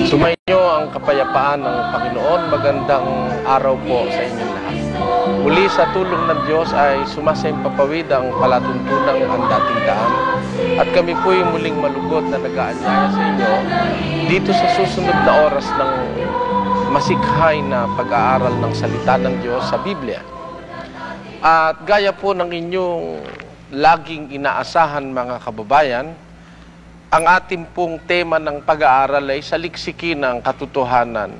Sumainyo ang kapayapaan ng Panginoon. Magandang araw po sa inyong lahat. Muli sa tulong ng Diyos ay sumasaimpapawid ang palatuntunang ang dating daan. At kami po yung muling malugod na nag-aanyaya sa inyo dito sa susunod na oras ng masikhay na pag-aaral ng salita ng Diyos sa Biblia. At gaya po ng inyong laging inaasahan mga kababayan, ang ating pong tema ng pag-aaral ay saliksikin ng katotohanan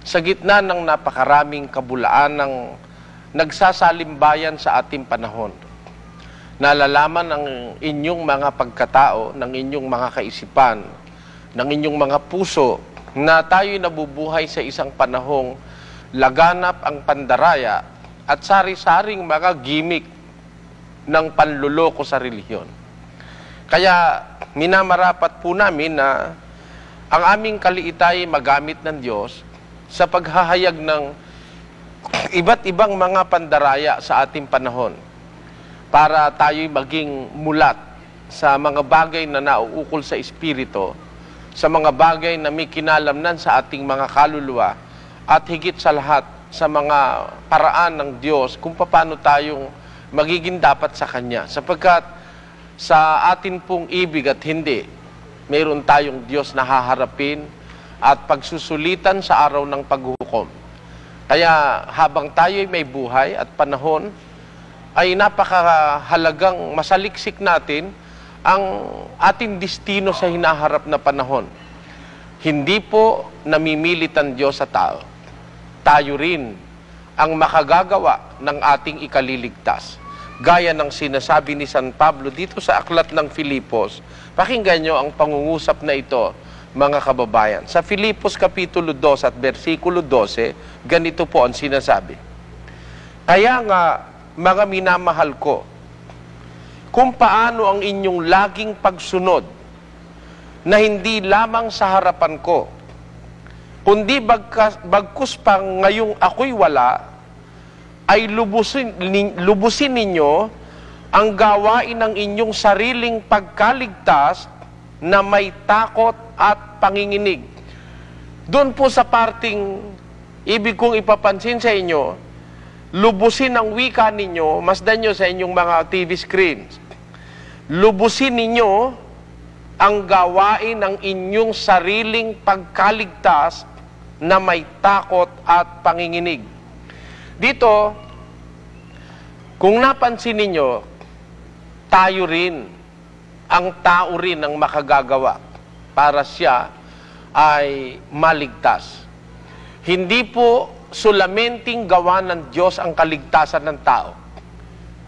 sa gitna ng napakaraming kabulaan ng nagsasalimbayan sa ating panahon. Nalalaman ng inyong mga pagkatao, ng inyong mga kaisipan, ng inyong mga puso na tayo'y nabubuhay sa isang panahong laganap ang pandaraya at sari-saring mga gimmick ng panluloko sa relihiyon. Kaya minamarapat po namin na ang aming kaliitay magamit ng Diyos sa paghahayag ng iba't ibang mga pandaraya sa ating panahon para tayo'y maging mulat sa mga bagay na nauukol sa Espiritu, sa mga bagay na may kinalamnan sa ating mga kaluluwa at higit sa lahat sa mga paraan ng Diyos kung paano tayong magiging dapat sa Kanya. Sapagkat sa atin pong ibig at hindi, mayroon tayong Diyos na haharapin at pagsusulitan sa araw ng paghuhukom. Kaya habang tayo'y may buhay at panahon, ay napakahalagang masaliksik natin ang ating destino sa hinaharap na panahon. Hindi po namimilit ang Diyos sa tao. Tayo rin ang makagagawa ng ating ikaliligtas. Gaya ng sinasabi ni San Pablo dito sa aklat ng Filipos. Pakinggan nyo ang pangungusap na ito, mga kababayan. Sa Filipos Kapitulo 2 at versikulo 12, ganito po ang sinasabi. Kaya nga, mga minamahal ko, kung paano ang inyong laging pagsunod na hindi lamang sa harapan ko, kundi bagkus pang ngayong ako'y wala, ay lubusin ninyo ang gawain ng inyong sariling pagkaligtas na may takot at panginginig. Doon po sa parting ibig kong ipapansin sa inyo, lubusin ang wika ninyo, masdan nyo sa inyong mga TV screens. Lubusin ninyo ang gawain ng inyong sariling pagkaligtas na may takot at panginginig. Dito, kung napansin ninyo, tayo rin, ang tao rin ang makagagawa para siya ay maligtas. Hindi po sulamenting gawa ng Diyos ang kaligtasan ng tao.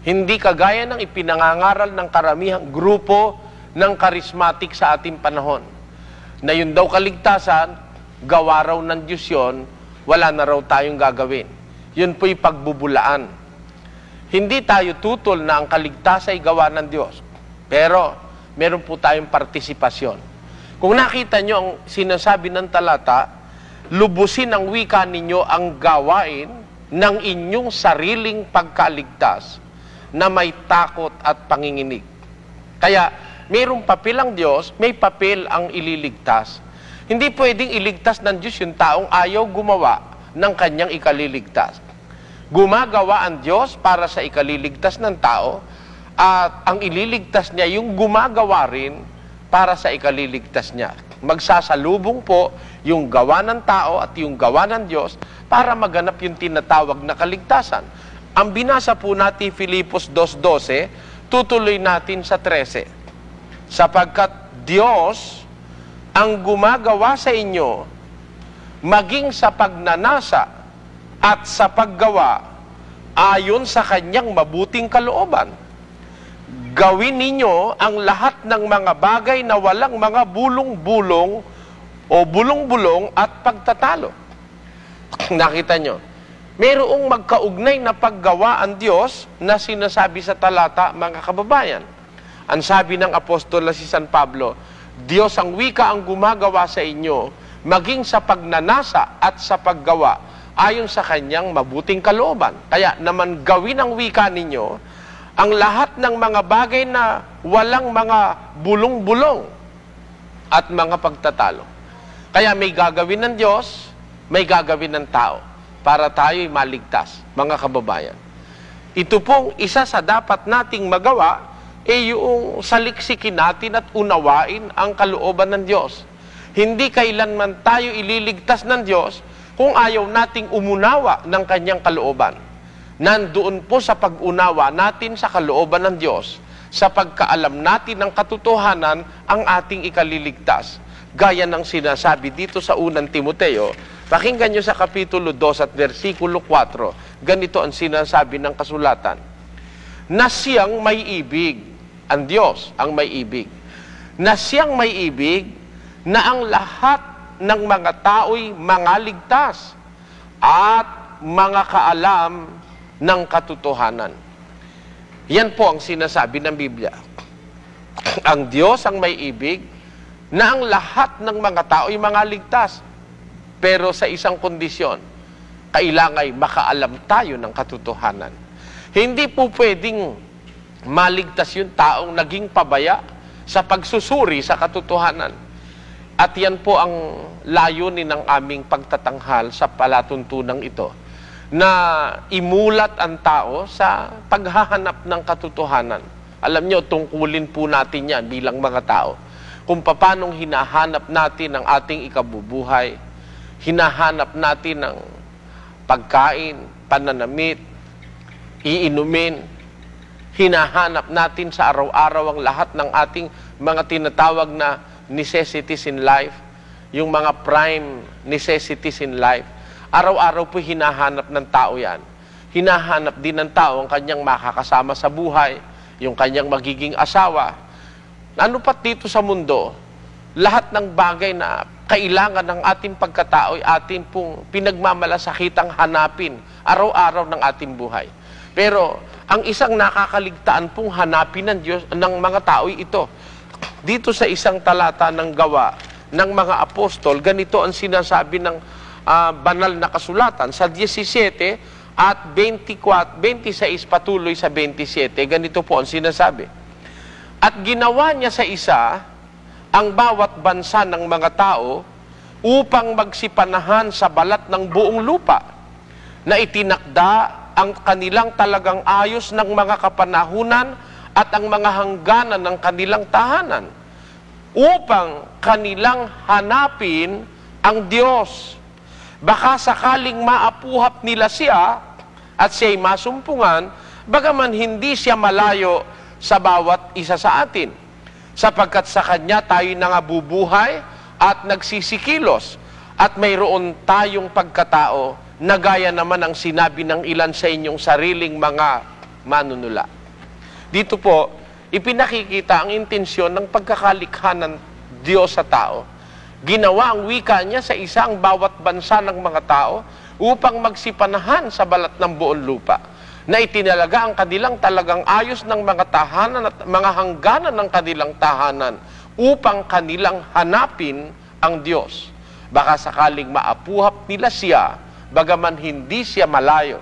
Hindi kagaya ng ipinangangaral ng karamihang grupo ng karismatik sa ating panahon. Na yun daw kaligtasan, gawa raw ng Diyos yun, wala na raw tayong gagawin. Yun po'y pagbubulaan. Hindi tayo tutol na ang kaligtasan ay gawa ng Diyos. Pero, meron po tayong partisipasyon. Kung nakita nyo ang sinasabi ng talata, lubusin ang wika ninyo ang gawain ng inyong sariling pagkaligtas na may takot at panginginig. Kaya, mayroong papel ang Diyos, may papel ang ililigtas. Hindi pwedeng iligtas ng Diyos yung taong ayaw gumawa ng kanyang ikaliligtas. Gumagawa ang Diyos para sa ikaliligtas ng tao at ang ililigtas niya yung gumagawa rin para sa ikaliligtas niya. Magsasalubong po yung gawa ng tao at yung gawa ng Diyos para maganap yung tinatawag na kaligtasan. Ang binasa po natin Filipos 2:12, tutuloy natin sa 13. Sapagkat Diyos ang gumagawa sa inyo maging sa pagnanasa at sa paggawa ayon sa kanyang mabuting kalooban. Gawin ninyo ang lahat ng mga bagay na walang mga bulong-bulong o bulong-bulong at pagtatalo. Nakita nyo, mayroong magkaugnay na paggawa ang Diyos na sinasabi sa talata, mga kababayan. Ang sabi ng apostol na si San Pablo, Diyos ang wika ang gumagawa sa inyo maging sa pagnanasa at sa paggawa ayon sa kanyang mabuting kalooban. Kaya naman gawin ang wika ninyo ang lahat ng mga bagay na walang mga bulong-bulong at mga pagtatalo. Kaya may gagawin ng Diyos, may gagawin ng tao para tayo'y maligtas, mga kababayan. Ito pong isa sa dapat nating magawa yung saliksikin natin at unawain ang kalooban ng Diyos. Hindi kailanman tayo ililigtas ng Diyos kung ayaw nating umunawa ng kanyang kalooban. Nandoon po sa pag-unawa natin sa kalooban ng Diyos, sa pagkaalam natin ng katotohanan ang ating ikaliligtas. Gaya ng sinasabi dito sa unang Timoteo, pakinggan nyo sa Kapitulo 2 at versikulo 4, ganito ang sinasabi ng kasulatan. Na siyang may ibig, ang Diyos ang may ibig, na siyang may ibig, na ang lahat ng mga tao'y mangaligtas at mga kaalam ng katotohanan. Yan po ang sinasabi ng Biblia. Ang Diyos ang may ibig, na ang lahat ng mga tao'y mangaligtas. Pero sa isang kondisyon, kailangan makaalam tayo ng katotohanan. Hindi po pwedeng maligtas yung taong naging pabaya sa pagsusuri sa katotohanan. At yan po ang layunin ng aming pagtatanghal sa palatuntunang ito, na imulat ang tao sa paghahanap ng katotohanan. Alam nyo, tungkulin po natin yan bilang mga tao. Kung paanong hinahanap natin ang ating ikabubuhay, hinahanap natin ng pagkain, pananamit, iinumin, hinahanap natin sa araw-araw ang lahat ng ating mga tinatawag na necessities in life, yung mga prime necessities in life. Araw-araw po hinahanap ng tao yan. Hinahanap din ng tao ang kanyang makakasama sa buhay, yung kanyang magiging asawa. Ano pat dito sa mundo, lahat ng bagay na kailangan ng ating pagkatao ay ating pong pinagmamalasakitang hanapin araw-araw ng ating buhay. Pero ang isang nakakaligtaan pong hanapin ng Diyos, ng mga tao ay ito. Dito sa isang talata ng Gawa ng mga Apostol, ganito ang sinasabi ng banal na kasulatan sa 17 at 24, 26 patuloy sa 27. Ganito po ang sinasabi. At ginawa niya sa isa ang bawat bansa ng mga tao upang magsipanahan sa balat ng buong lupa, na itinakda ang kanilang talagang ayos ng mga kapanahunan at ang mga hangganan ng kanilang tahanan, upang kanilang hanapin ang Diyos. Baka sakaling maapuhap nila siya at siya'y masumpungan, bagaman hindi siya malayo sa bawat isa sa atin, sapagkat sa Kanya tayo nangabubuhay at nagsisikilos, at mayroon tayong pagkatao na gaya naman ang sinabi ng ilan sa inyong sariling mga manunula. Dito po, ipinakikita ang intensyon ng pagkakalikha ng Diyos sa tao. Ginawa ang wika niya sa isang bawat bansa ng mga tao upang magsipanahan sa balat ng buong lupa, na itinalaga ang kanilang talagang ayos ng mga tahanan at mga hangganan ng kanilang tahanan upang kanilang hanapin ang Diyos. Baka sakaling maapuhap nila siya, bagaman hindi siya malayo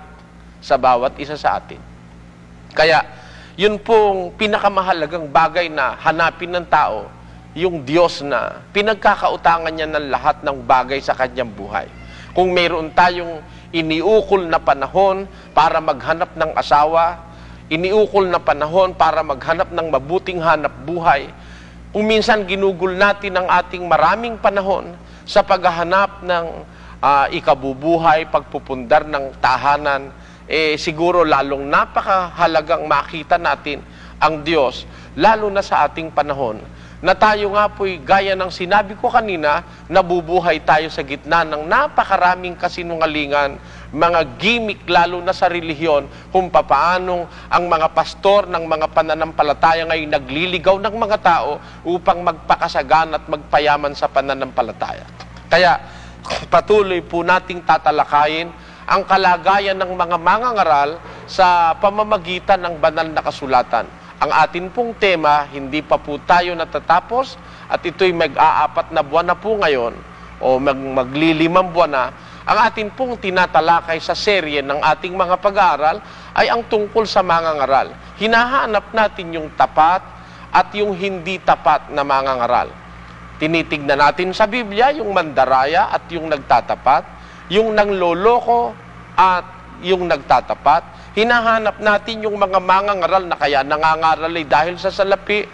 sa bawat isa sa atin. Kaya, yun pong pinakamahalagang bagay na hanapin ng tao, yung Diyos na pinagkakautangan niya ng lahat ng bagay sa kanyang buhay. Kung mayroon tayong iniukol na panahon para maghanap ng asawa, iniukol na panahon para maghanap ng mabuting hanap buhay, kung minsan ginugol natin ang ating maraming panahon sa paghahanap ng ikabubuhay, pagpupundar ng tahanan, siguro lalong napakahalagang makita natin ang Diyos, lalo na sa ating panahon, na tayo nga po'y gaya ng sinabi ko kanina, nabubuhay tayo sa gitna ng napakaraming kasinungalingan, mga gimmick lalo na sa relihiyon, kung papaanong ang mga pastor ng mga pananampalataya ngayon nagliligaw ng mga tao upang magpakasagan at magpayaman sa pananampalataya. Kaya patuloy po nating tatalakayin ang kalagayan ng mga mangangaral sa pamamagitan ng banal na kasulatan. Ang atin pong tema, hindi pa po tayo natatapos, at ito'y mag-aapat na buwan na po ngayon, o maglilimang buwan na. Ang atin pong tinatalakay sa serye ng ating mga pag-aaral ay ang tungkol sa mangangaral. Hinahanap natin yung tapat at yung hindi tapat na mangangaral. Tinitignan natin sa Biblia yung mandaraya at yung nagtatapat, yung nangloloko at yung nagtatapat. Hinahanap natin yung mga mangangaral na kaya nangangaral ay dahil sa salapi,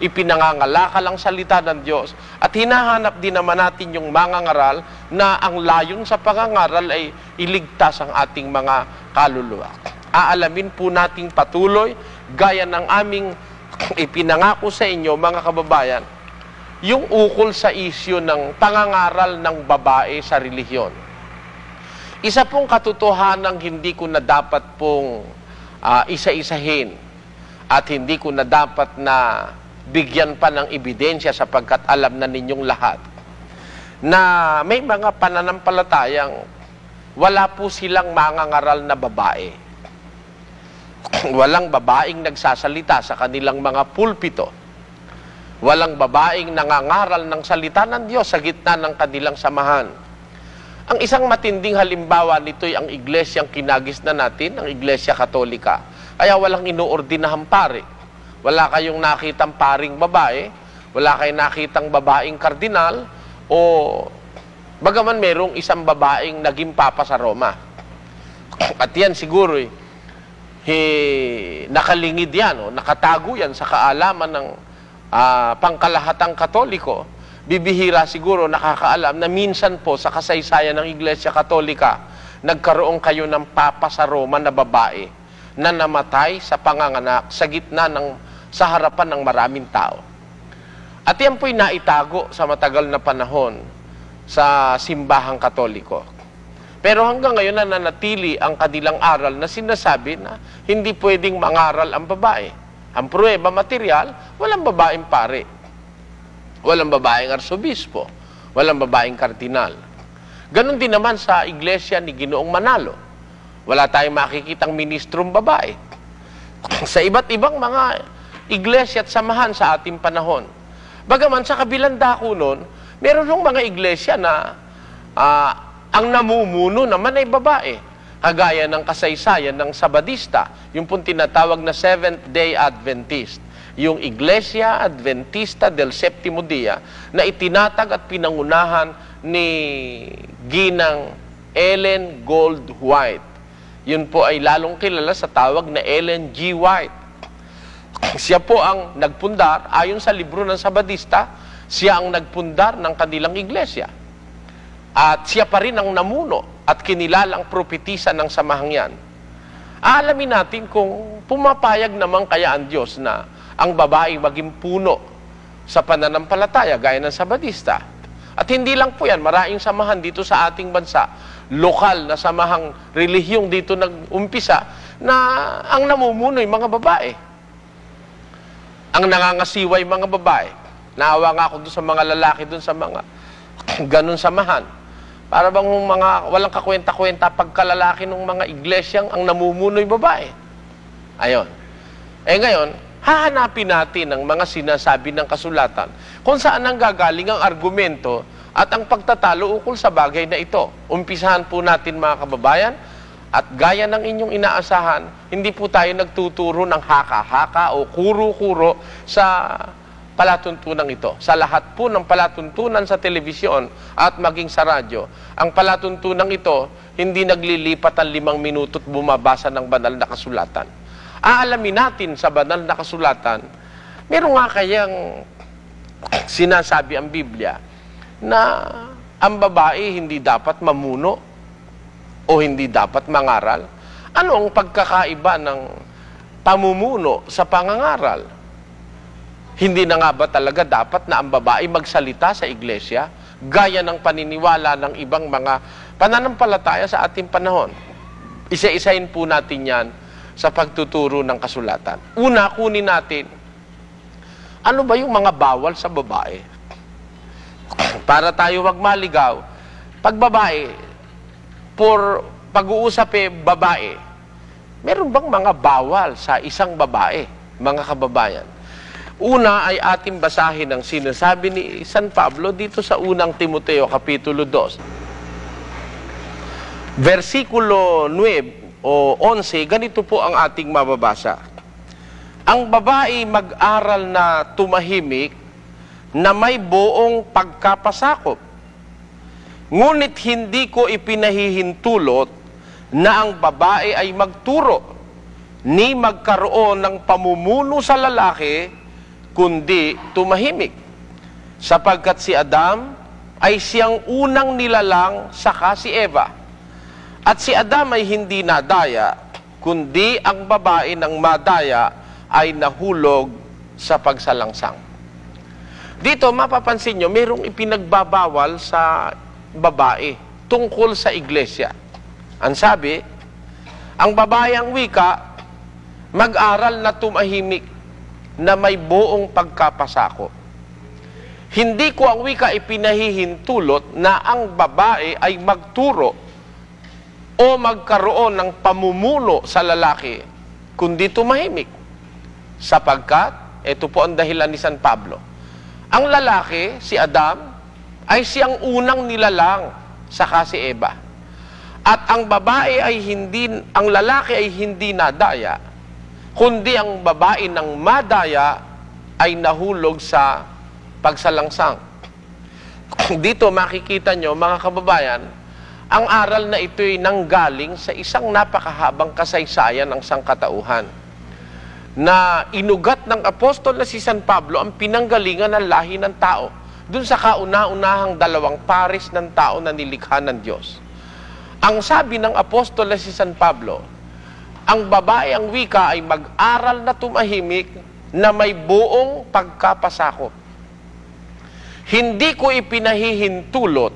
ipinangangalakal ang salita ng Diyos. At hinahanap din naman natin yung mangangaral na ang layon sa pangangaral ay iligtas ang ating mga kaluluwa. Aalamin po nating patuloy, gaya ng aming ipinangako sa inyo, mga kababayan, yung ukol sa isyu ng pangangaral ng babae sa relihiyon. Isa pong katotohanan hindi ko na dapat pong isa-isahin at hindi ko na dapat na bigyan pa ng ebidensya sapagkat alam na ninyong lahat na may mga pananampalatayang wala po silang mangangaral na babae. Walang babaeng nagsasalita sa kanilang mga pulpito. Walang babaeng nangangaral ng salita ng Diyos sa gitna ng kanilang samahan. Ang isang matinding halimbawa nito'y ang iglesyang kinagis na natin, ang Iglesia Katolika. Kaya walang inuordinahang pari. Wala kayong nakitang paring babae, wala kayong nakitang babaeng kardinal, o bagaman merong isang babaeng naging papa sa Roma. At yan siguro nakalingid yan, nakatago yan sa kaalaman ng pangkalahatang Katoliko. Bibihira siguro nakakaalam na minsan po sa kasaysayan ng Iglesia Katolika, nagkaroon kayo ng papa sa Roma na babae na namatay sa panganganak sa gitna sa harapan ng maraming tao. At yan po'y naitago sa matagal na panahon sa simbahang Katoliko. Pero hanggang ngayon nananatili ang kanilang aral na sinasabi na hindi pwedeng mangaral ang babae. Ang pruweba material, walang babaeng pare. Walang babaeng arsobispo. Walang babaeng kardinal. Ganon din naman sa iglesia ni Ginoong Manalo. Wala tayong makikitang ministrong babae. Sa iba't ibang mga iglesia at samahan sa ating panahon. Bagaman sa kabilang dako nun, meron ng mga iglesia na ang namumuno naman ay babae. Kagaya ng kasaysayan ng Sabadista, yung pong tinatawag na Seventh-day Adventist. Yung Iglesia Adventista del Septimo Dia na itinatag at pinangunahan ni Ginang Ellen Gold White. Yun po ay lalong kilala sa tawag na Ellen G. White. Siya po ang nagpundar, ayon sa libro ng Sabadista, siya ang nagpundar ng kanilang iglesia. At siya pa rin ang namuno at kinilalang propetisa ng samahang yan. Aalamin natin kung pumapayag naman kaya ang Diyos na ang babae maging puno sa pananampalataya gaya ng Sabadista. At hindi lang po yan, maraming samahan dito sa ating bansa, lokal na samahang relihiyong dito nag-umpisa na ang namumuno'y mga babae. Ang nangangasiway mga babae. Naawa nga ako doon sa mga lalaki, doon sa mga ganun samahan. Para bang mga walang kakwenta-kwenta pagkalalaki ng mga iglesyang ang namumuno'y babae. Ayon. Ngayon, hahanapin natin ang mga sinasabi ng kasulatan kung saan ang gagaling ang argumento at ang pagtatalo ukol sa bagay na ito. Umpisahan po natin mga kababayan, at gaya ng inyong inaasahan, hindi po tayo nagtuturo ng haka-haka o kuro-kuro sa palatuntunan ito. Sa lahat po ng palatuntunan sa telebisyon at maging sa radyo, ang palatuntunan ito hindi naglilipat ang 5 minuto at bumabasa ng banal na kasulatan. Aalamin natin sa banal na kasulatan, meron nga kayang sinasabi ang Biblia na ang babae hindi dapat mamuno o hindi dapat mangaral. Ano ang pagkakaiba ng pamumuno sa pangangaral? Hindi na nga ba talaga dapat na ang babae magsalita sa iglesia gaya ng paniniwala ng ibang mga pananampalataya sa ating panahon? Isa-isahin po natin yan sa pagtuturo ng kasulatan. Una, kunin natin, ano ba yung mga bawal sa babae? Para tayo wag maligaw, pag babae, pag-uusap babae, meron bang mga bawal sa isang babae, mga kababayan? Una ay ating basahin ang sinasabi ni San Pablo dito sa unang Timoteo, Kapitulo 2. Versikulo 9 o 11, ganito po ang ating mababasa. Ang babae mag-aral na tumahimik na may buong pagkapasakop. Ngunit hindi ko ipinahihintulot na ang babae ay magturo ni magkaroon ng pamumuno sa lalaki, kundi tumahimik. Sapagkat si Adam ay siyang unang nilalang saka si Eva. At si Adam ay hindi nadaya, kundi ang babae ng madaya ay nahulog sa pagsalangsang. Dito mapapansin nyo, mayroong ipinagbabawal sa babae tungkol sa iglesia. Ang sabi, ang babae ang wika, mag-aral na tumahimik na may buong pagkapasakop. Hindi ko ang wika ipinahihintulot na ang babae ay magturo o magkaroon ng pamumuno sa lalaki, kundi tumahimik. Sapagkat, ito po ang dahilan ni San Pablo, ang lalaki, si Adam, ay siyang unang nilalang saka si Eva. At ang babae ay hindi, ang lalaki ay hindi nadaya, kundi ang babae ng madaya ay nahulog sa pagsalangsang. Dito makikita nyo, mga kababayan, ang aral na ito'y nanggaling sa isang napakahabang kasaysayan ng sangkatauhan na inugat ng apostol na si San Pablo ang pinanggalingan ng lahi ng tao dun sa kauna-unahang dalawang pares ng tao na nilikha ng Diyos. Ang sabi ng apostol na si San Pablo, ang babae ang wika ay mag-aral na tumahimik na may buong pagkapasakop. Hindi ko ipinahihintulot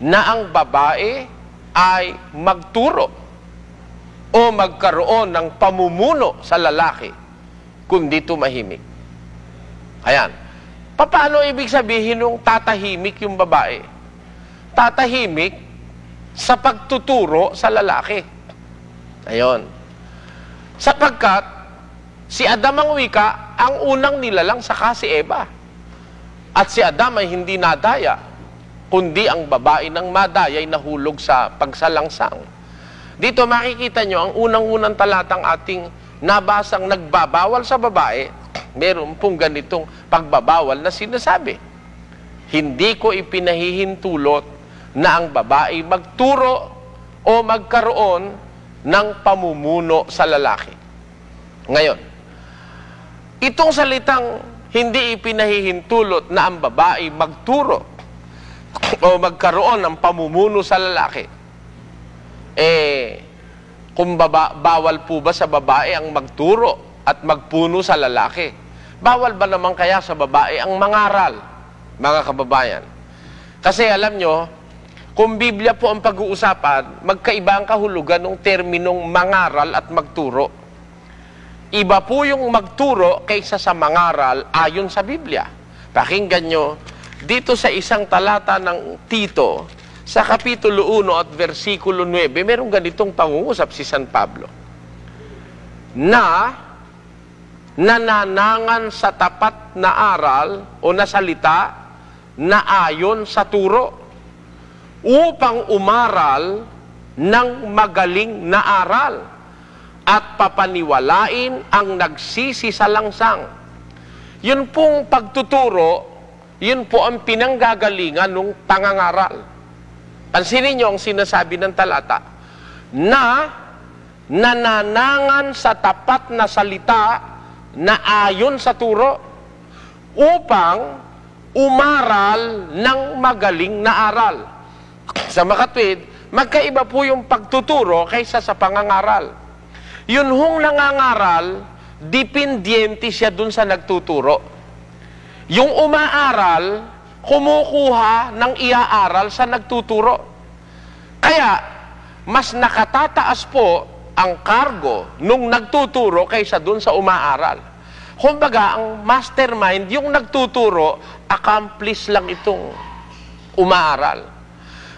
na ang babae ay magturo o magkaroon ng pamumuno sa lalaki, kundi tumahimik. Ayan. Paano ibig sabihin nung tatahimik yung babae? Tatahimik sa pagtuturo sa lalaki. Ayon. Sapagkat si Adam ang wika, ang unang nilalang saka si Eva. At si Adam ay hindi nadaya, kundi ang babae ng madaya ay nahulog sa pagsalangsang. Dito makikita nyo, ang unang-unang talatang ating nabasang nagbabawal sa babae, meron pong ganitong pagbabawal na sinasabi. Hindi ko ipinahihintulot na ang babae magturo o magkaroon ng pamumuno sa lalaki. Ngayon, itong salitang hindi ipinahihintulot na ang babae magturo o magkaroon ng pamumuno sa lalaki, kung bawal po ba sa babae ang magturo at magpuno sa lalaki? Bawal ba naman kaya sa babae ang mangaral, mga kababayan? Kasi alam nyo, kung Biblia po ang pag-uusapan, magkaiba ang kahulugan ng terminong mangaral at magturo. Iba po yung magturo kaysa sa mangaral ayon sa Biblia. Pakinggan nyo, dito sa isang talata ng Tito, sa Kapitulo 1 at versikulo 9, merong ganitong pangungusap si San Pablo. Na nananangan sa tapat na aral o na salita na ayon sa turo upang umaral ng magaling na aral at papaniwalain ang nagsisisalangsang. Yun pong pagtuturo, yun po ang pinanggagalingan ng pangangaral. Pansinin niyo ang sinasabi ng talata, na nananangan sa tapat na salita na ayon sa turo upang umaral ng magaling na aral. Sa makatwid, magkaiba po yung pagtuturo kaysa sa pangangaral. Yun hong nangangaral, dependyente siya dun sa nagtuturo. Yung umaaral, kumukuha ng iaaral sa nagtuturo. Kaya, mas nakatataas po ang kargo nung nagtuturo kaysa dun sa umaaral. Kumbaga, ang mastermind, yung nagtuturo, accomplish lang itong umaaral.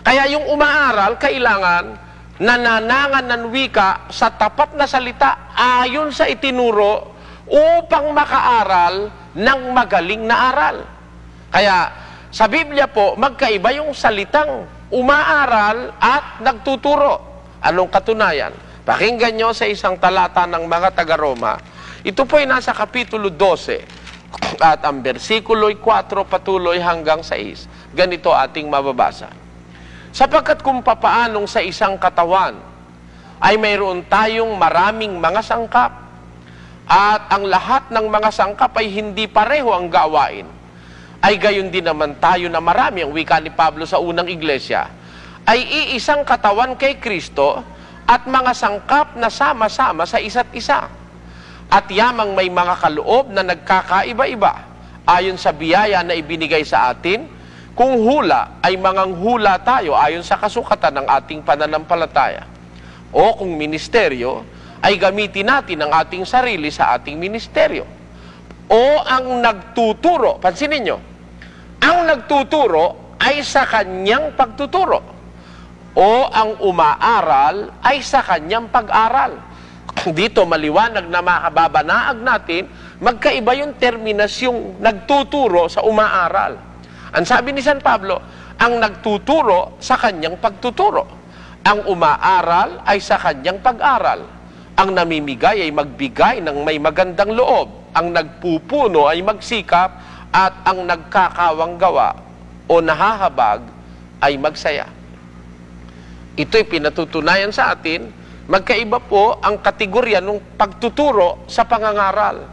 Kaya yung umaaral, kailangan nananangan ng wika sa tapat na salita ayon sa itinuro upang makaaral ng magaling na aral. Kaya, sa Biblia po, magkaiba yung salitang umaaral at nagtuturo. Anong katunayan? Pakinggan nyo sa isang talata ng mga taga-Roma. Ito po ay nasa Kapitulo 12 At ang versikulo 4 patuloy hanggang 6. Ganito ating mababasa. Sapagkat kung papaanong sa isang katawan ay mayroon tayong maraming mga sangkap, at ang lahat ng mga sangkap ay hindi pareho ang gawain, ay gayon din naman tayo na marami, ang wika ni Pablo sa unang iglesia, ay iisang katawan kay Kristo at mga sangkap na sama-sama sa isa't isa. At yamang may mga kaloob na nagkakaiba-iba ayon sa biyaya na ibinigay sa atin. Kung hula ay manganghula tayo ayon sa kasukatan ng ating pananampalataya. O kung ministeryo ay gamitin natin ang ating sarili sa ating ministeryo. O ang nagtuturo, pansinin nyo, ang nagtuturo ay sa kanyang pagtuturo. O ang umaaral ay sa kanyang pag-aral. Dito maliwanag na makababanaag natin, magkaiba yung terminasyong nagtuturo sa umaaral. Ang sabi ni San Pablo, ang nagtuturo sa kanyang pagtuturo. Ang umaaral ay sa kanyang pag-aral. Ang namimigay ay magbigay ng may magandang loob. Ang nagpupuno ay magsikap, at ang nagkakawang gawa o nahahabag ay magsaya. Ito'y pinatutunayan sa atin, magkaiba po ang kategorya ng pagtuturo sa pangangaral.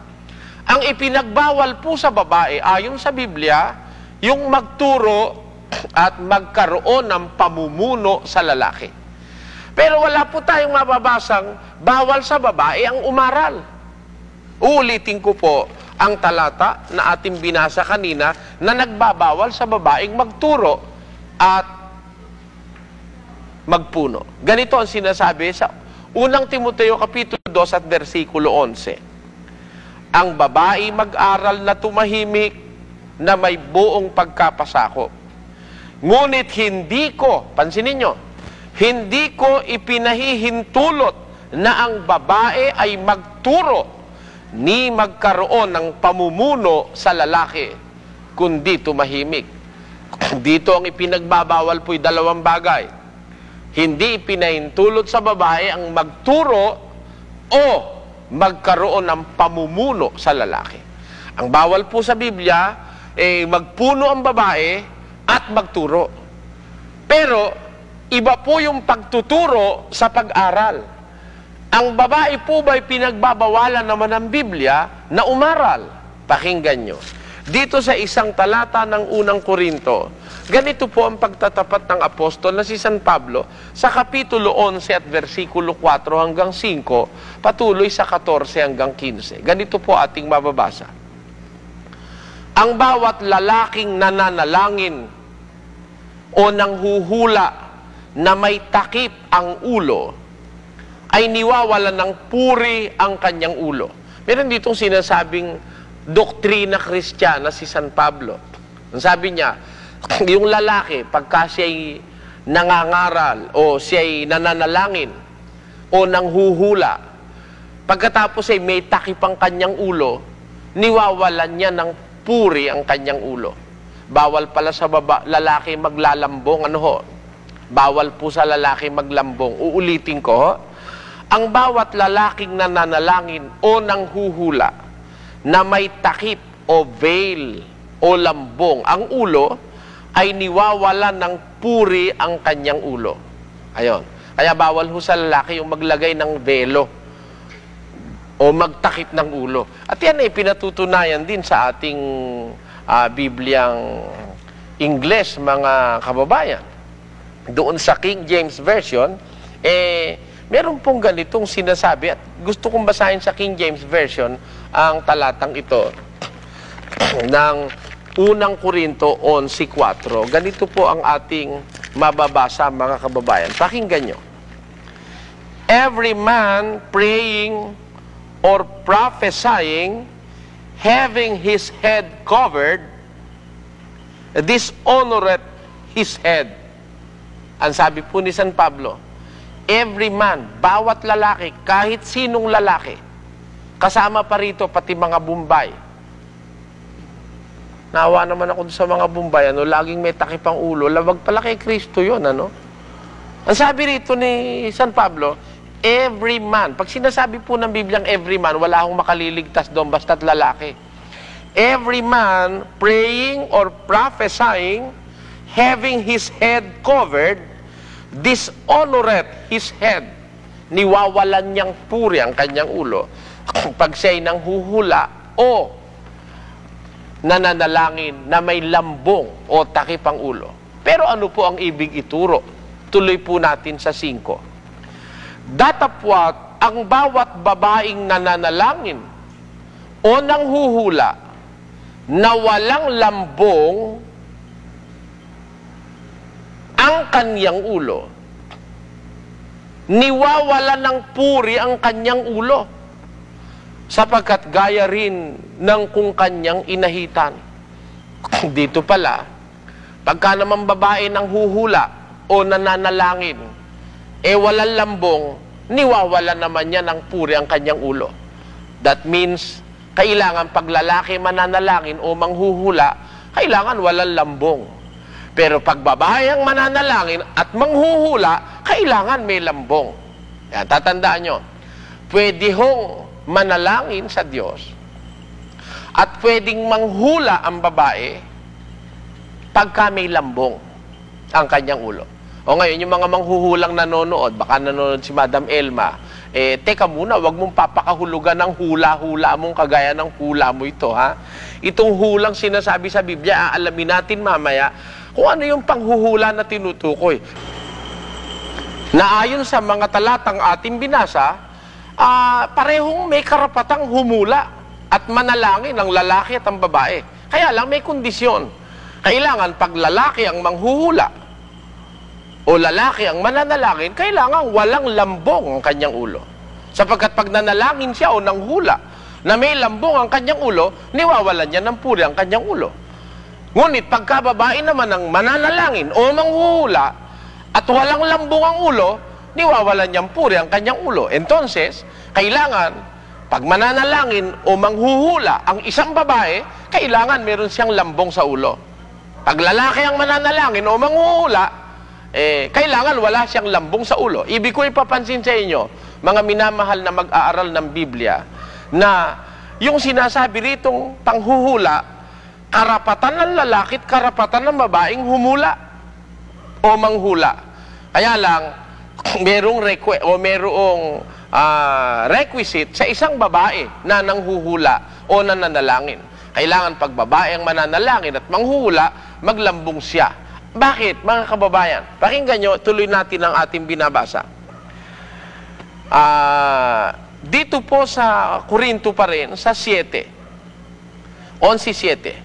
Ang ipinagbawal po sa babae, ayon sa Biblia, yung magturo at magkaroon ng pamumuno sa lalaki. Pero wala po tayong mababasang bawal sa babae ang umaral. Uulitin ko po ang talata na ating binasa kanina na nagbabawal sa babaeng magturo at magpuno. Ganito ang sinasabi sa unang Timoteo kapitulo 2 at versikulo 11. Ang babae mag-aral na tumahimik na may buong pagkapasakop. Ngunit hindi ko, pansinin nyo, hindi ko ipinahihintulot na ang babae ay magturo ni magkaroon ng pamumuno sa lalaki, kundi tumahimik. Dito ang ipinagbabawal po'y dalawang bagay. Hindi ipinahintulot sa babae ang magturo o magkaroon ng pamumuno sa lalaki. Ang bawal po sa Biblia, magpuno ang babae at magturo. Pero, iba po yung pagtuturo sa pag-aral. Ang babae po ba'y pinagbabawalan naman ng Biblia na umaral? Pakinggan nyo. Dito sa isang talata ng unang Korinto, ganito po ang pagtatapat ng apostol na si San Pablo sa kapitulo 11 at versikulo 4 hanggang 5, patuloy sa 14 hanggang 15. Ganito po ating mababasa. Ang bawat lalaking nananalangin o nanghuhula na may takip ang ulo, ay niwawalan ng puri ang kanyang ulo. Meron ditong sinasabing doktrina Kristiyana si San Pablo. Ang sabi niya, yung lalaki, pagka siya'y nangangaral o siya'y nananalangin o nanghuhula, pagkatapos ay may takip ang kanyang ulo, niwawalan niya ng puri ang kanyang ulo. Bawal pala sa lalaki maglalambong. Ano ho? Bawal po sa lalaki maglambong. Uulitin ko ho. Ang bawat lalaking nananalangin o nanghuhula na may takip o veil o lambong ang ulo, ay niwawalan ng puri ang kanyang ulo. Ayon. Kaya bawal ho sa lalaki yung maglagay ng velo o magtakip ng ulo. At yan ay pinatutunayan din sa ating Bibliang Ingles, mga kababayan. Doon sa King James Version, meron pong ganitong sinasabi, at gusto kong basahin sa King James Version ang talatang ito ng unang Korinto 11:4. Ganito po ang ating mababasa, mga kababayan. Pakinggan nyo. Every man praying or prophesying, having his head covered, dishonoreth his head. Ang sabi po ni San Pablo, every man, bawat lalaki, kahit sinong lalaki, kasama pa rito pati mga Bombay. Naawa naman ako sa mga Bombay, laging may takip ang ulo, labag pala kay Kristo yun, ano? Ang sabi rito ni San Pablo, every man, pag sinasabi po ng Biblia every man, wala akong makaliligtas doon, basta't lalaki. every man praying or prophesying, having his head covered, dishonoreth his head. Niwawalan niyang puri ang kanyang ulo pag siya'y nanghuhula o nananalangin na may lambong o takip ang ulo. Pero ano po ang ibig ituro? Tuloy po natin sa 5. Datapwat ang bawat babaeng nananalangin o nanghuhula na walang lambong ang kanyang ulo, niwawala ng puri ang kanyang ulo, sapagkat gaya rin ng kung kanyang inahitan. Dito pala, pagka naman babae nang huhula o nananalangin, walang lambong, niwawala naman niya ng puri ang kanyang ulo. That means, kailangan pag lalaki mananalangin o manghuhula, kailangan walang lambong. Pero pag babae ang mananalangin at manghuhula, kailangan may lambong. Yan, tatandaan nyo. Pwede hong manalangin sa Diyos at pwedeng manghula ang babae pagka may lambong ang kanyang ulo. O ngayon, yung mga manghuhulang nanonood, baka nanonood si Madam Elma, teka muna, wag mong papakahulugan ng hula-hula mong kagaya ng hula mo ito, ha? Itong hulang sinasabi sa Biblia, aalamin natin mamaya kung ano yung panghuhula na tinutukoy. Na ayon sa mga talatang ating binasa, parehong may karapatang humula at manalangin ang lalaki at ang babae. Kaya lang may kondisyon. Kailangan pag lalaki ang manghuhula o lalaki ang mananalangin, kailangan walang lambong ang kanyang ulo. Sapagkat pag nanalangin siya o nanghula na may lambong ang kanyang ulo, niwawalan niya ng puri ang kanyang ulo. Ngunit pagka babae naman ang mananalangin o manghuhula at walang lambong ang ulo, niwawalan niyang puri ang kanyang ulo. Entonces, kailangan pag mananalangin o manghuhula ang isang babae, kailangan meron siyang lambong sa ulo. Pag lalaki ang mananalangin o manghuhula, kailangan wala siyang lambong sa ulo. Ibig ko ipapansin sa inyo, mga minamahal na mag-aaral ng Biblia, na yung sinasabi ritong panghuhula, karapatan ng lalaki at karapatan ng babaeng humula o manghula. Kaya lang, merong requisite sa isang babae na nanghuhula o nananalangin. Kailangan pag babae ang mananalangin at manghuhula, maglambong siya. Bakit, mga kababayan? Pakinggan nyo, tuloy natin ang ating binabasa. Dito po sa Korinto pa rin, sa 7, 11:7.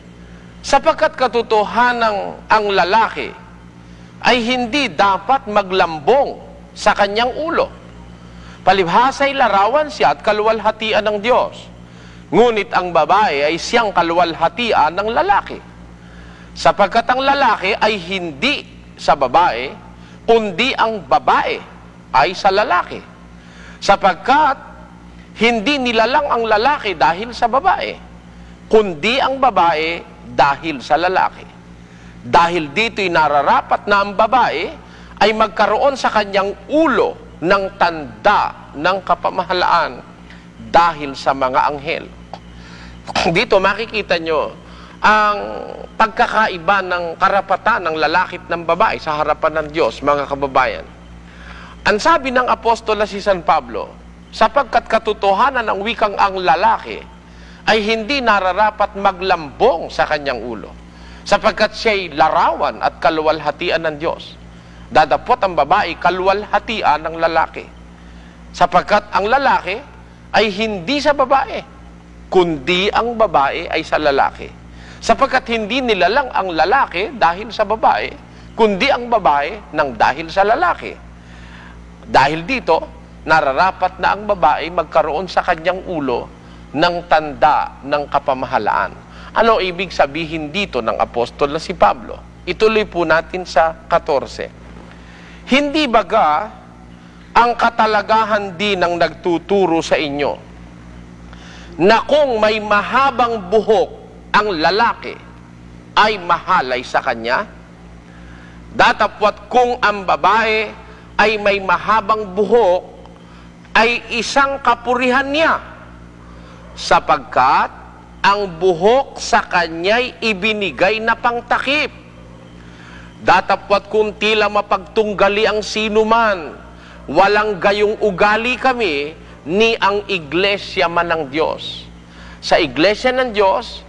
Sapagkat katotohanan ang lalaki ay hindi dapat maglambong sa kanyang ulo. Palibhasa'y larawan siya at kaluwalhatian ng Diyos. Ngunit ang babae ay siyang kaluwalhatian ng lalaki. Sapagkat ang lalaki ay hindi sa babae, kundi ang babae ay sa lalaki. Sapagkat hindi nilalang ang lalaki dahil sa babae, kundi ang babae dahil sa lalaki. Dahil dito'y nararapat na ang babae ay magkaroon sa kanyang ulo ng tanda ng kapamahalaan dahil sa mga anghel. Dito makikita nyo ang pagkakaiba ng karapatan ng lalaki at ng babae sa harapan ng Diyos, mga kababayan. Ang sabi ng apostol na si San Pablo, sapagkat katotohanan ng wikang ang lalaki ay hindi nararapat maglambong sa kanyang ulo, sapagkat siya'y larawan at kaluwalhatian ng Diyos. Dadapot ang babae kaluwalhatian ng lalaki, sapagkat ang lalaki ay hindi sa babae, kundi ang babae ay sa lalaki. Sapagkat hindi nilalang ang lalaki dahil sa babae, kundi ang babae ng dahil sa lalaki. Dahil dito, nararapat na ang babae magkaroon sa kanyang ulo ng tanda ng kapamahalaan. Ano ibig sabihin dito ng apostol na si Pablo? Ituloy po natin sa 14. Hindi baga ang katalagahan din ang nagtuturo sa inyo na kung may mahabang buhok ang lalaki ay mahalay sa kanya? Datapwat kung ang babae ay may mahabang buhok ay isang kapurihan niya, sapagkat ang buhok sa kanya'y ibinigay na pangtakip. Datapwat kung tila mapagtunggali ang sinuman, walang gayong ugali kami, ni ang iglesia man ng Diyos. Sa iglesia ng Diyos,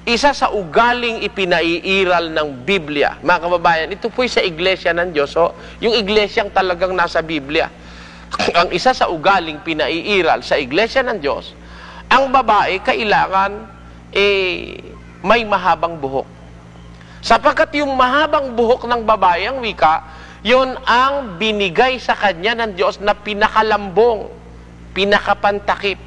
isa sa ugaling ipinaiiral ng Biblia. Mga kababayan, ito po'y sa iglesia ng Diyos. So, yung iglesyang talagang nasa Biblia. Ang isa sa ugaling pinaiiral sa iglesia ng Diyos, ang babae kailangan may mahabang buhok. Sapagkat yung mahabang buhok ng babae, ang wika, yun ang binigay sa kanya ng Diyos na pinakalambong, pinakapantakip.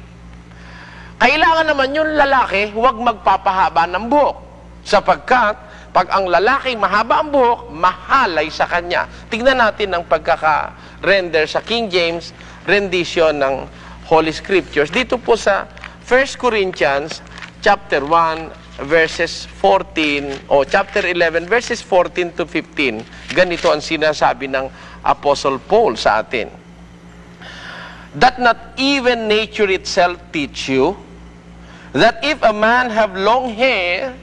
Kailangan naman yung lalaki, huwag magpapahaba ng buhok. Sapagkat, pag ang lalaki mahaba ang buhok, mahalay sa kanya. Tignan natin ang pagkaka-render sa King James rendition ng Holy Scriptures. Dito po sa 1 Corinthians chapter 1, verses 14, o chapter 11, verses 14 to 15. Ganito ang sinasabi ng Apostle Paul sa atin. That not even nature itself teach you, that if a man have long hair,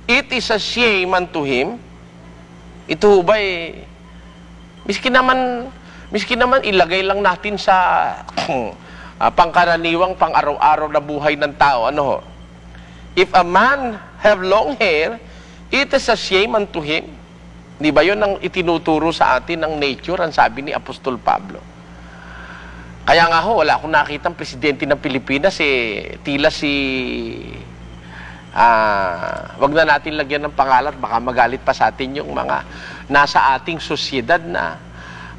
it is a shame unto him. Ito ba miski naman ilagay lang natin sa pangkaraniwang, pang-araw-araw na buhay ng tao. Ano ho? If a man have long hair, it is a shame unto him. Di ba yun ang itinuturo sa atin ng nature, ang sabi ni Apostol Pablo. Kaya nga ho, wala akong nakitang presidente ng Pilipinas, tila wag na natin lagyan ng pangalan, baka magalit pa sa atin yung mga nasa ating sosyedad na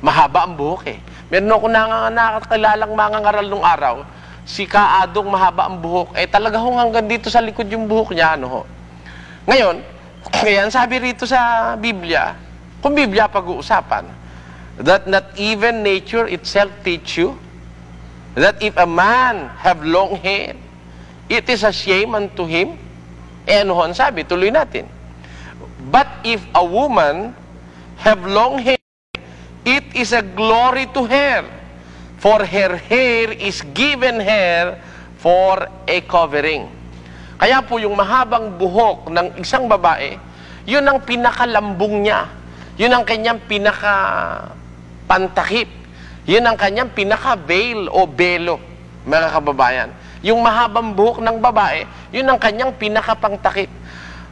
mahaba ang buhok Meron ako nakakakilalang mga ngaral nung araw, si Kaadong mahaba ang buhok, talaga hanggang dito sa likod yung buhok niya, Ngayon, sabi rito sa Biblia, kung Biblia pag-uusapan, that not even nature itself teach you, that if a man have long hair, it is a shame unto him. Sabi, tuloy natin. But if a woman have long hair, it is a glory to her, for her hair is given her for a covering. Kaya po yung mahabang buhok ng isang babae, yun ang pinakalambong niya. Yun ang kanyang pinakapantakip. Yun ang kanyang pinaka-veil o belo, mga kababayan. Yung mahabang buhok ng babae, yun ang kanyang pinakapangtakip.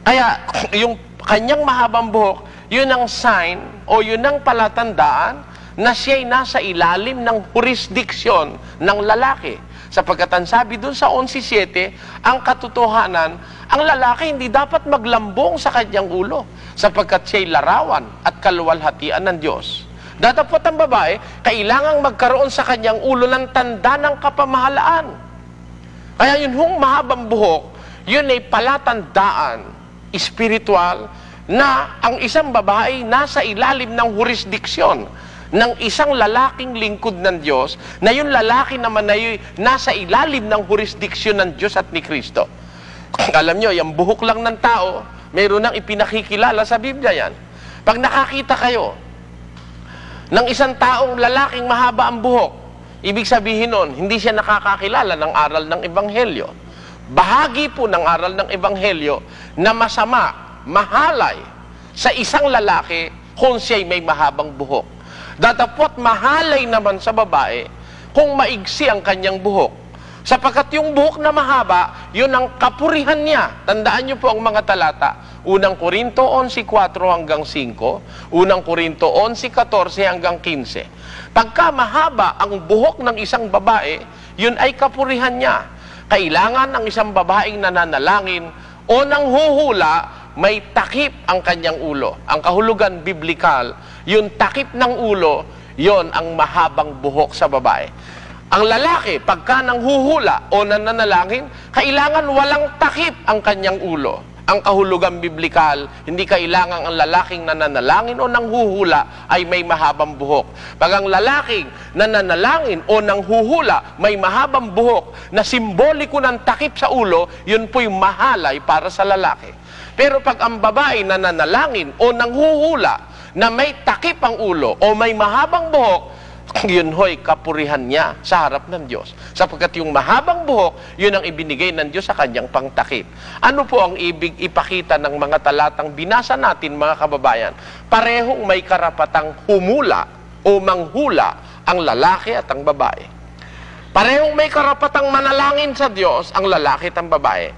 Kaya, yung kanyang mahabang buhok, yun ang sign o yun ang palatandaan na siya'y nasa ilalim ng jurisdiksyon ng lalaki. Sapagkat ang sabi dun sa 11:7, ang katotohanan, ang lalaki hindi dapat maglambong sa kanyang ulo, sapagkat siya'y larawan at kaluwalhatian ng Diyos. Datapot ang babae, kailangang magkaroon sa kanyang ulo ng tanda ng kapamahalaan. Kaya yun hong mahabang buhok, yun ay palatandaan, espiritual, na ang isang babae nasa ilalim ng jurisdiksyon ng isang lalaking lingkod ng Diyos, na yung lalaki naman ay nasa ilalim ng jurisdiksyon ng Diyos at ni Kristo. Alam nyo, yung buhok lang ng tao, mayroon nang ipinakikilala sa Biblia yan. Pag nakakita kayo ng isang taong lalaking mahaba ang buhok, ibig sabihin nun, hindi siya nakakakilala ng aral ng Ebanghelyo. Bahagi po ng aral ng Ebanghelyo na masama, mahalay sa isang lalaki kung siya'y may mahabang buhok. Datapot mahalay naman sa babae kung maigsi ang kanyang buhok. Sapagkat yung buhok na mahaba, yun ang kapurihan niya. Tandaan niyo po ang mga talata. Unang Korinto 11:4 hanggang 5, Unang Korinto 11:14 hanggang 15. Pagka mahaba ang buhok ng isang babae, yun ay kapurihan niya. Kailangan ang isang babaeng nananalangin o nanghuhula, may takip ang kanyang ulo. Ang kahulugan biblikal, yung takip ng ulo, yon ang mahabang buhok sa babae. Ang lalaki, pagka nanghuhula o nananalangin, kailangan walang takip ang kanyang ulo. Ang kahulugan biblikal, hindi kailangan ang lalaking nananalangin o nanghuhula ay may mahabang buhok. Pag ang lalaking nananalangin o nanghuhula may mahabang buhok na simboliko ng takip sa ulo, yun po'y mahalay para sa lalaki. Pero pag ang babae nananalangin o nanghuhula na may takip ang ulo o may mahabang buhok, yun ho'y kapurihan niya sa harap ng Diyos. Sapagkat yung mahabang buhok, yun ang ibinigay ng Diyos sa kanyang pangtakip. Ano po ang ibig ipakita ng mga talatang binasa natin, mga kababayan? Parehong may karapatang humula o manghula ang lalaki at ang babae. Parehong may karapatang manalangin sa Diyos ang lalaki at ang babae.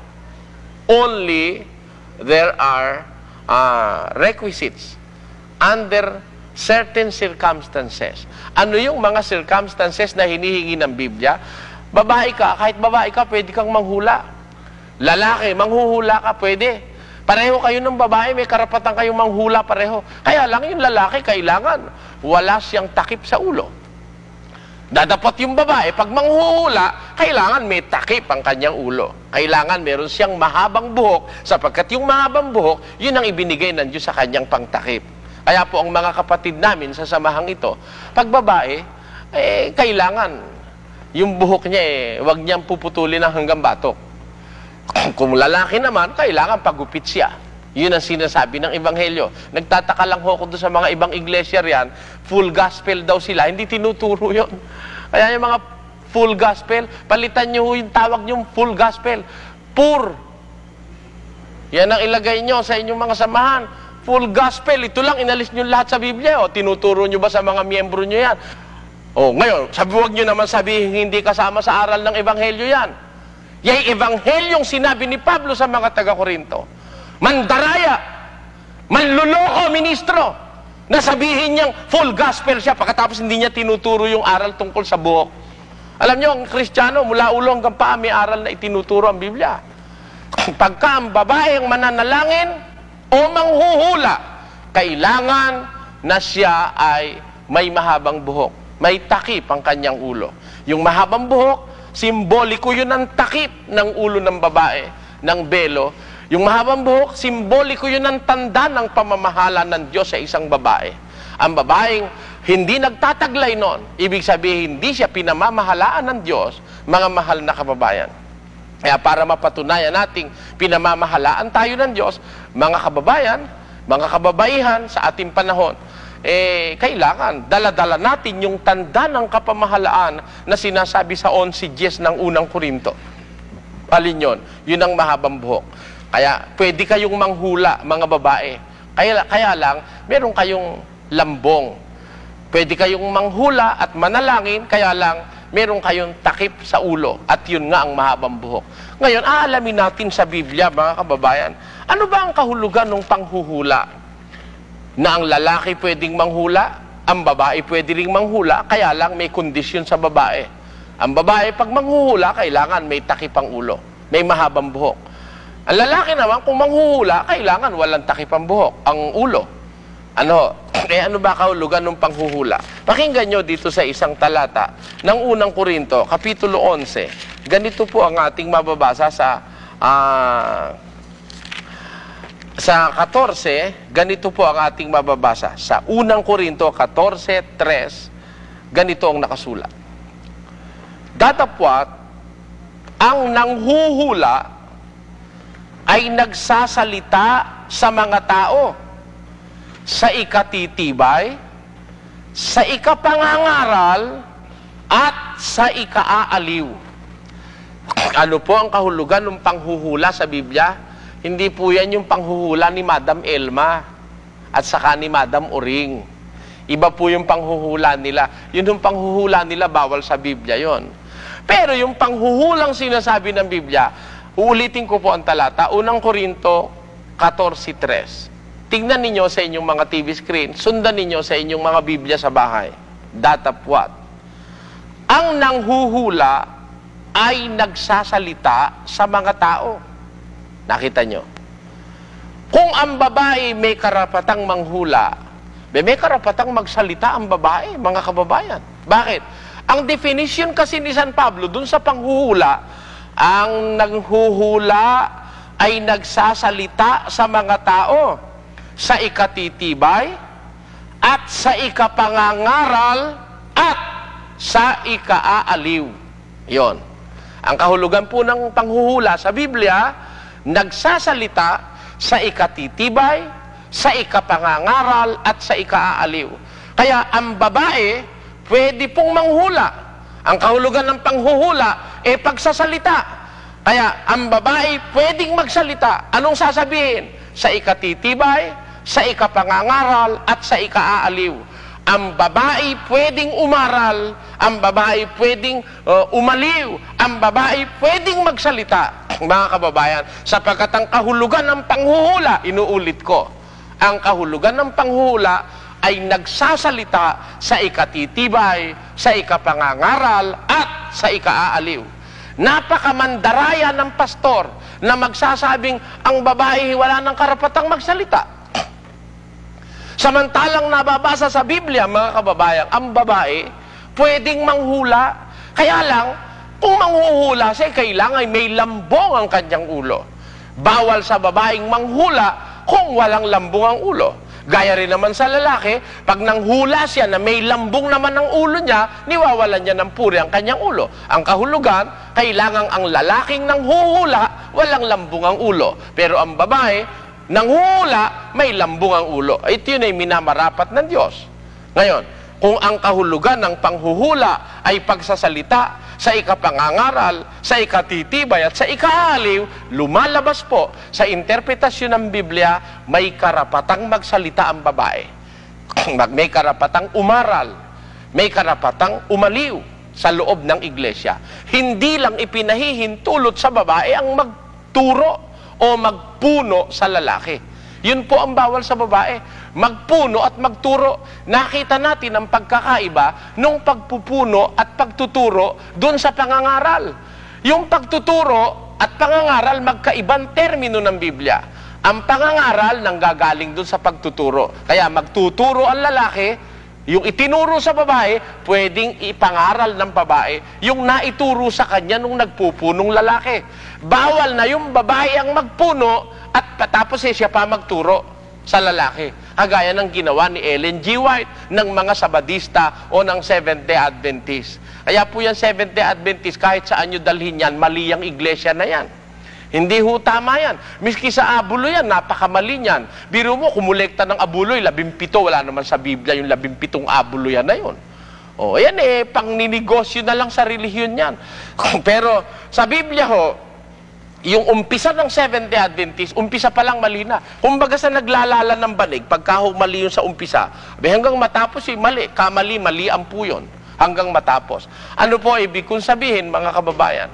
Only there are requisites under certain circumstances. Ano yung mga circumstances na hinihingi ng Biblia? Babae ka, kahit babae ka, pwede kang manghula. Lalaki, manghuhula ka, pwede. Pareho kayo ng babae, may karapatan kayong manghula pareho. Kaya lang yung lalaki, kailangan wala siyang takip sa ulo. Dadapat yung babae, pag manghuhula, kailangan may takip ang kanyang ulo. Kailangan meron siyang mahabang buhok, sapagkat yung mahabang buhok, yun ang ibinigay ng Diyos sa kanyang pangtakip. Kaya po ang mga kapatid namin sa samahang ito, pag babae, kailangan yung buhok niya, wag niyang puputulin ng hanggang batok. Kung lalaki naman, kailangan pagupit siya. Yun ang sinasabi ng Ebanghelyo. Nagtataka lang ho ko doon sa mga ibang iglesia riyan, full gospel daw sila, hindi tinuturo yun. Kaya yung mga full gospel, palitan nyo yung tawag nyo full gospel. Pur. Yan ang ilagay nyo sa inyong mga samahan. Full gospel, ito lang, inalis nyo lahat sa Biblia. O, tinuturo nyo ba sa mga miyembro nyo yan? O, ngayon, huwag nyo naman sabihin hindi kasama sa aral ng Ebanghelyo yan. Yung Evanghelyong sinabi ni Pablo sa mga taga-Korinto, mandaraya, manluloko, ministro, na sabihin niyang full gospel siya, pagkatapos hindi niya tinuturo yung aral tungkol sa buhok. Alam niyo, ang Kristiyano, mula ulo hanggang paa, may aral na itinuturo ang Biblia. Pagka ang babaeng mananalangin, o manghuhula, kailangan na siya ay may mahabang buhok. May takip ang kanyang ulo. Yung mahabang buhok, simboliko yun ng takip ng ulo ng babae, ng belo. Yung mahabang buhok, simboliko yun ng tanda ng pamamahala ng Diyos sa isang babae. Ang babaeng hindi nagtataglay noon, ibig sabihin, hindi siya pinamamahalaan ng Diyos, mga mahal na kababayan. Kaya para mapatunayan nating pinamamahalaan tayo ng Diyos, mga kababayan, mga kababaihan sa ating panahon, kailangan dala-dala natin yung tanda ng kapamahalaan na sinasabi sa 11:10 ng unang Korinto. Alin yun? Yun ang mahabang buhok. Kaya pwede kayong manghula, mga babae. Kaya lang, meron kayong lambong. Pwede kayong manghula at manalangin, kaya lang, meron kayong takip sa ulo at yun nga ang mahabang buhok. Ngayon, aalamin natin sa Biblia, mga kababayan, ano ba ang kahulugan ng panghuhula? Na ang lalaki pwedeng manghula, ang babae pwede ring manghula, kaya lang may kondisyon sa babae. Ang babae, pag manghuhula, kailangan may takip ang ulo, may mahabang buhok. Ang lalaki naman, kung manghuhula, kailangan walang takip ang buhok, ang ulo. Ano ba kahulugan ng panghuhula? Pakinggan nyo dito sa isang talata ng unang Korinto, Kapitulo 11. Ganito po ang ating mababasa sa 14, ganito po ang ating mababasa. Sa unang Korinto, 14:3, ganito ang nakasulat. Datapwat, ang nanghuhula ay nagsasalita sa mga tao sa ikatitibay, sa ikapangangaral, at sa ikaaaliw. Ano po ang kahulugan ng panghuhula sa Biblia? Hindi po yan yung panghuhula ni Madam Elma at saka ni Madam Uring. Iba po yung panghuhula nila. Yun yung panghuhula nila, bawal sa Biblia yon. Pero yung panghuhulang sinasabi ng Biblia, uulitin ko po ang talata, unang Korinto 14:3. Tingnan ninyo sa inyong mga TV screen, sundan ninyo sa inyong mga Biblia sa bahay. Datapwat, ang nanghuhula ay nagsasalita sa mga tao. Nakita nyo? Kung ang babae may karapatang manghula, may karapatang magsalita ang babae, mga kababayan. Bakit? Ang definition kasi ni San Pablo dun sa panghuhula, ang nanghuhula ay nagsasalita sa mga tao sa ikatitibay at sa ikapangangaral at sa ikaaaliw. Yon. Ang kahulugan po ng panghuhula sa Biblia, nagsasalita sa ikatitibay, sa ikapangangaral at sa ikaaaliw. Kaya ang babae pwede pong manghula. Ang kahulugan ng panghuhula, pagsasalita. Kaya, ang babae pwedeng magsalita. Anong sasabihin? Sa ikatitibay, sa ikapangangaral, at sa ikaaaliw. Ang babae pwedeng umaral, ang babae pwedeng umaliw, ang babae pwedeng magsalita. Mga kababayan, sapagkat ang kahulugan ng panghuhula, inuulit ko, ang kahulugan ng panghuhula ay nagsasalita sa ikatitibay, sa ikapangangaral, at sa ikaaaliw. Napakamandaraya ng pastor na magsasabing ang babae wala ng karapatang magsalita. Samantalang nababasa sa Biblia, mga kababayan, ang babae pwedeng manghula. Kaya lang, kung manghuhula siya, kailangan may lambong ang kanyang ulo. Bawal sa babaeng manghula kung walang lambong ang ulo. Gaya rin naman sa lalaki, pag nanghula siya na may lambong naman ang ulo niya, niwawalan niya ng puri ang kanyang ulo. Ang kahulugan, kailangan ang lalaking nanghuhula, walang lambong ang ulo. Pero ang babae, nanghuhula, may lambong ang ulo. Ito yun ay minamarapat ng Diyos. Ngayon, kung ang kahulugan ng panghuhula ay pagsasalita sa ikapangangaral, sa ikatitibay at sa ikaaliw, lumalabas po sa interpretasyon ng Biblia, may karapatang magsalita ang babae. May karapatang umaral, may karapatang umaliw sa loob ng iglesia. Hindi lang ipinahihintulot sa babae ang magturo o magpuno sa lalaki. Yun po ang bawal sa babae. Magpuno at magturo. Nakita natin ang pagkakaiba nung pagpupuno at pagtuturo doon sa pangangaral. Yung pagtuturo at pangangaral, magkaibang termino ng Biblia. Ang pangangaral nanggagaling doon sa pagtuturo. Kaya magtuturo ang lalaki, yung itinuro sa babae, pwedeng ipangaral ng babae yung naituro sa kanya nung nagpupunong lalaki. Bawal na yung babae ang magpuno at patapos siya pa magturo sa lalaki. Kagaya ng ginawa ni Ellen G. White ng mga Sabadista o ng Seventh-day Adventist. Kaya po yan Seventh-day Adventist, kahit saan nyo dalhin yan, mali ang iglesia na yan. Hindi ho tama yan. Miski sa abulo yan, napakamali yan. Biro mo, kumulekta ng abuloy, 17, wala naman sa Biblia yung 17 abulo yan na yun. O, yan pang ninegosyo na lang sa relihiyon yan. Pero sa Biblia ho, yung umpisa ng Seventh-day Adventist, umpisa pa lang mali na. Kumbaga sa naglalala ng banig, pagka mali yun sa umpisa, hanggang matapos mali, kamali, mali ang po yun. Hanggang matapos. Ano po ibig kong sabihin, mga kababayan?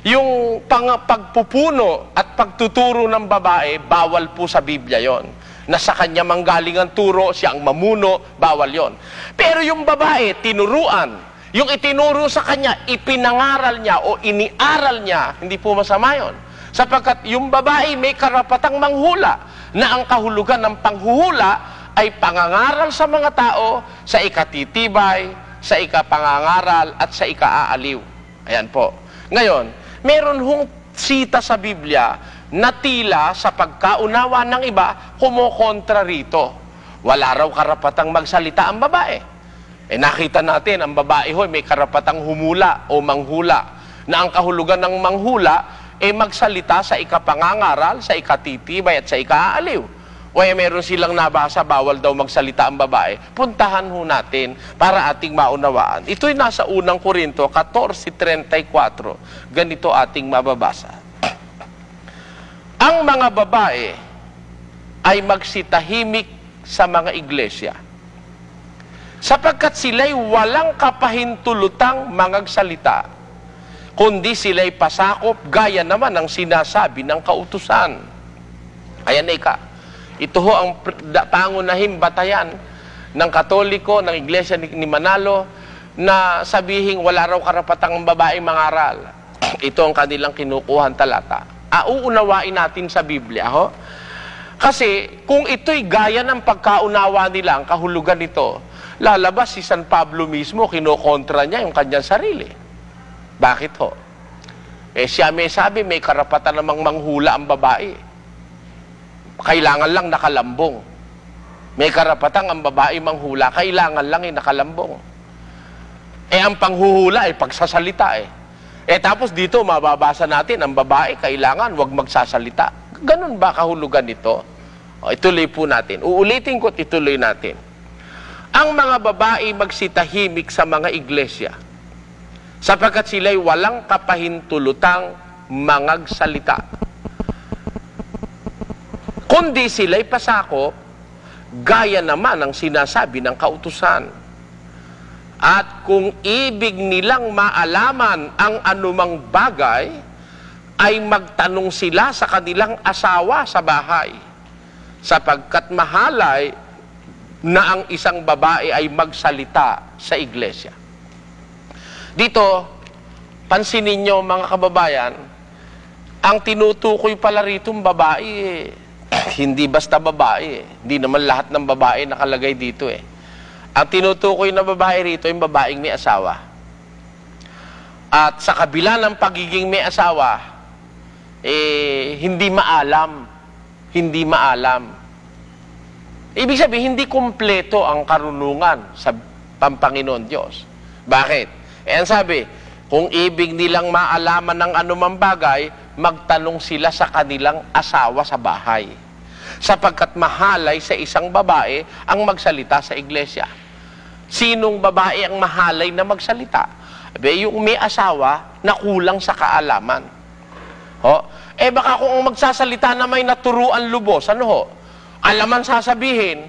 Yung pagpupuno at pagtuturo ng babae, bawal po sa Biblia yon. Na sa kanya manggaling ang turo, siya ang mamuno, bawal yon. Pero yung babae, tinuruan, yung itinuro sa kanya, ipinangaral niya o iniaral niya, hindi po masama yun. Sapagkat yung babae may karapatang manghula, na ang kahulugan ng panghuhula ay pangangaral sa mga tao, sa ikatitibay, sa ikapangangaral, at sa ikaaaliw. Ayan po. Ngayon, meron hong sita sa Biblia na tila sa pagkaunawa ng iba, kumokontra rito. Wala raw karapatang magsalita ang babae. Nakita natin, ang babae may karapatang humula o manghula. Na ang kahulugan ng manghula, magsalita sa ikapangangaral, sa ikatitibay at sa ikaaaliw. O meron silang nabasa, bawal daw magsalita ang babae. Puntahan ho natin para ating maunawaan. Ito'y nasa unang Korinto 14:34. Ganito ating mababasa. Ang mga babae ay magsitahimik sa mga iglesia, sapagkat sila'y walang kapahintulutang mangagsalita, kundi sila'y pasakop gaya naman ang sinasabi ng kautusan. Ayan ito ho ang pangunahing batayan ng Katoliko, ng Iglesia ni Manalo, na sabihing wala raw karapatang babaeng mangaral. Ito ang kanilang kinukuhan talata. Uunawain natin sa Biblia ho. Kasi kung ito'y gaya ng pagkaunawa nila, ang kahulugan nito, lalabas si San Pablo mismo, kinokontra niya yung kanyang sarili. Bakit ho? Siya may sabi, may karapatan namang manghula ang babae. Kailangan lang nakalambong. May karapatan ang babae manghula, kailangan lang nakalambong. Ang panghuhula pagsasalita tapos dito mababasa natin, ang babae kailangan wag magsasalita. Ganun ba kahulugan nito? Ituloy po natin. Uulitin ko at ituloy natin. ang mga babae magsitahimik sa mga iglesia, sapagkat sila'y walang kapahintulutang mangagsalita, kundi sila'y pasakop, gaya naman ang sinasabi ng kautusan. At kung ibig nilang maalaman ang anumang bagay, ay magtanong sila sa kanilang asawa sa bahay, sapagkat mahalay na ang isang babae ay magsalita sa iglesia. Dito, pansinin nyo mga kababayan, ang tinutukoy pala ritong babae, hindi basta babae. Hindi naman lahat ng babae nakalagay dito eh. Ang tinutukoy na babae rito, yung babaeng may asawa. At sa kabila ng pagiging may asawa, hindi maalam. Hindi maalam. Ibig sabihin, hindi kumpleto ang karunungan sa Panginoon Diyos. Bakit? Ang sabi, kung ibig nilang maalaman ng anumang bagay, magtanong sila sa kanilang asawa sa bahay. Sapagkat mahalay sa isang babae ang magsalita sa iglesia. Sinong babae ang mahalay na magsalita? Yung may asawa na kulang sa kaalaman. Baka kung magsasalita na may naturuan lubos, ano ho? Alaman sasabihin,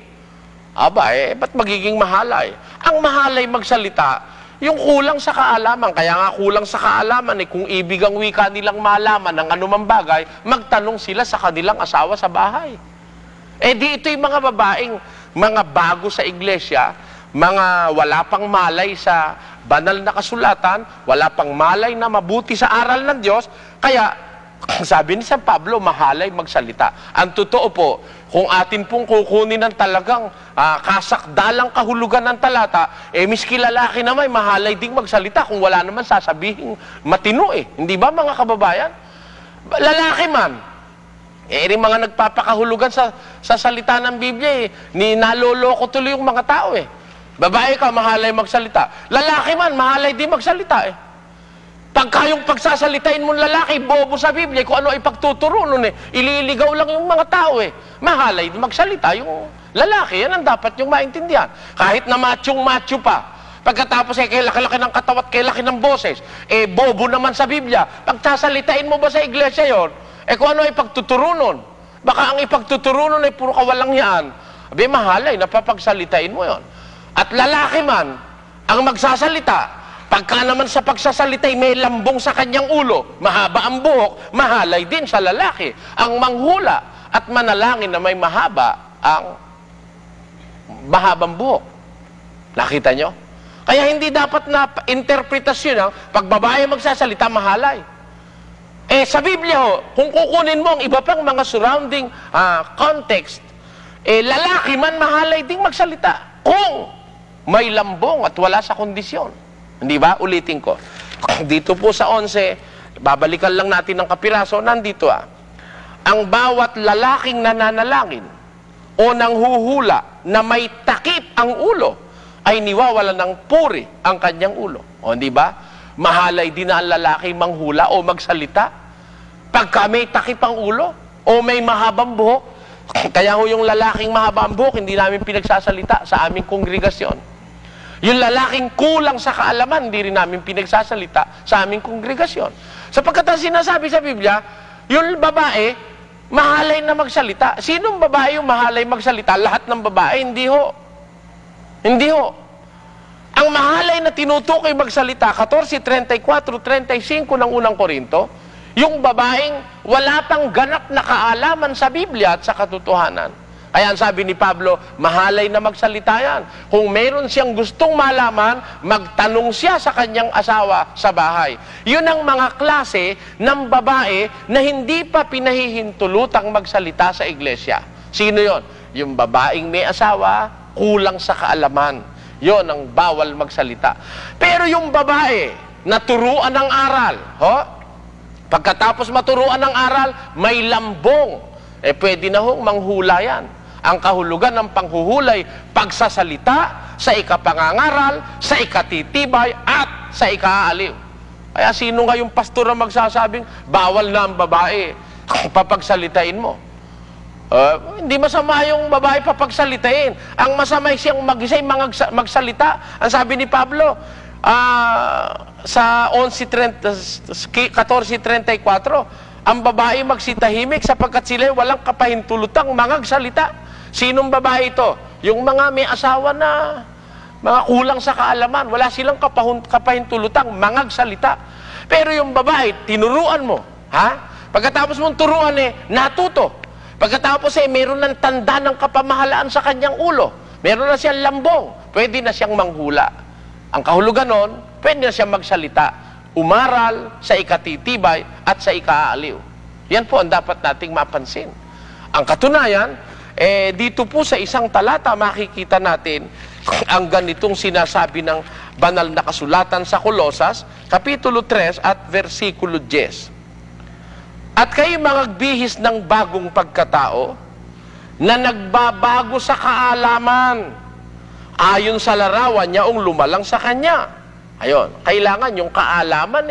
ba't magiging mahalay? Ang mahalay magsalita, yung kulang sa kaalaman. Kaya nga kulang sa kaalaman, kung ibig ang wika nilang malaman ng anumang bagay, magtanong sila sa kanilang asawa sa bahay. Di ito yung mga babaeng, mga bago sa iglesia, mga wala pang malay sa banal na kasulatan, wala pang malay na mabuti sa aral ng Diyos, kaya sabi ni San Pablo, mahalay magsalita. Ang totoo po, kung atin pong kukunin ng talagang kasakdalang kahulugan ng talata, miski lalaki na may mahalay ding magsalita kung wala naman sasabihin matino Hindi ba mga kababayan? Lalaki man. Rin mga nagpapakahulugan sa salita ng Biblia naloloko tuloy yung mga tao Babae ka, mahalay magsalita. Lalaki man, mahalay din magsalita Pagka yung pagsasalitain mong lalaki, bobo sa Biblia, kung ano ipagtuturo nun ililigaw lang yung mga tao Mahalay din magsalita yung lalaki, yan ang dapat yung maintindihan. Kahit na macho pa. Pagkatapos kay laki-laki ng katawat, kay laki ng boses, bobo naman sa Biblia. Pagsasalitain mo ba sa iglesia yon? Kung ano ipagtuturo nun? Baka ang ipagtuturo nun puro kawalang yan. Mahalay, napapagsalitain mo yon. At lalaki man, ang magsasalita, pagka naman sa pagsasalitay may lambong sa kanyang ulo, mahaba ang buhok, mahalay din sa lalaki ang manghula at manalangin na may mahabang buhok. Nakita nyo? Kaya hindi dapat na interpretasyon ang pag babae magsasalita, mahalay. Sa Biblia kung kukunin mo ang iba pang mga surrounding context, lalaki man mahalay ding magsalita kung may lambong at wala sa kondisyon. Hindi ba? Ulitin ko. Dito po sa 11, babalikan lang natin ng kapiraso, nandito ang bawat lalaking nananalangin o nanghuhula na may takip ang ulo, ay niwawala ng puri ang kanyang ulo. Hindi ba? Mahalay din na ang lalaki manghula o magsalita pagka may takip ang ulo o may mahabang buhok. Kaya yung lalaking mahabang buhok, hindi namin pinagsasalita sa aming kongregasyon. Yung lalaking kulang sa kaalaman, hindi rin namin pinagsasalita sa aming kongregasyon. Sapagkat ang sinasabi sa Biblia, yung babae, mahalay na magsalita. Sinong babae yung mahalay magsalita? Lahat ng babae, hindi ho. Hindi ho. Ang mahalay na tinutukoy magsalita, 14:34-35 ng unang Korinto, yung babaeng wala pang ganap na kaalaman sa Biblia at sa katotohanan. Kaya ang sabi ni Pablo, mahalay na magsalita yan. Kung meron siyang gustong malaman, magtanong siya sa kanyang asawa sa bahay. Yun ang mga klase ng babae na hindi pa pinahihintulutang magsalita sa iglesia. Sino yon? Yung babaeng may asawa, kulang sa kaalaman. Yon ang bawal magsalita. Pero yung babae, naturuan ng aral, pagkatapos maturuan ng aral, may lambong. Pwede na hong manghula yan. Ang kahulugan ng panghuhulay, pagsasalita, sa ikapangangaral, sa ikatitibay, at sa ikaaliw. Kaya sino nga yung pastor na magsasabing, bawal na ang babae, papagsalitain mo? Hindi masama yung babae papagsalitain. Ang masama siyang mag-isa'y magsalita. Ang sabi ni Pablo, sa 14:34, ang babae magsitahimik sapagkat sila walang kapahintulutang mangagsalita. Sinong babae ito? Yung mga may asawa na mga kulang sa kaalaman, wala silang kapahintulutang mangagsalita. Pero yung babae, tinuruan mo, ha? Pagkatapos mong turuan, natuto. Pagkatapos mayroon ng tanda ng kapamahalaan sa kanyang ulo. Meron na siyang lambong. Pwede na siyang manghula. Ang kahulugan nun, pwede na siyang magsalita. Umaral sa ikatitibay at sa ikaaaliw. Yan po ang dapat nating mapansin. Ang katunayan, dito po sa isang talata makikita natin ang ganitong sinasabi ng banal na kasulatan sa Kolosas, Kapitulo 3 at versikulo 10. At kayo magbihis ng bagong pagkatao na nagbabago sa kaalaman ayon sa larawan niya ang lumalang sa kanya. Ayon, kailangan yung kaalaman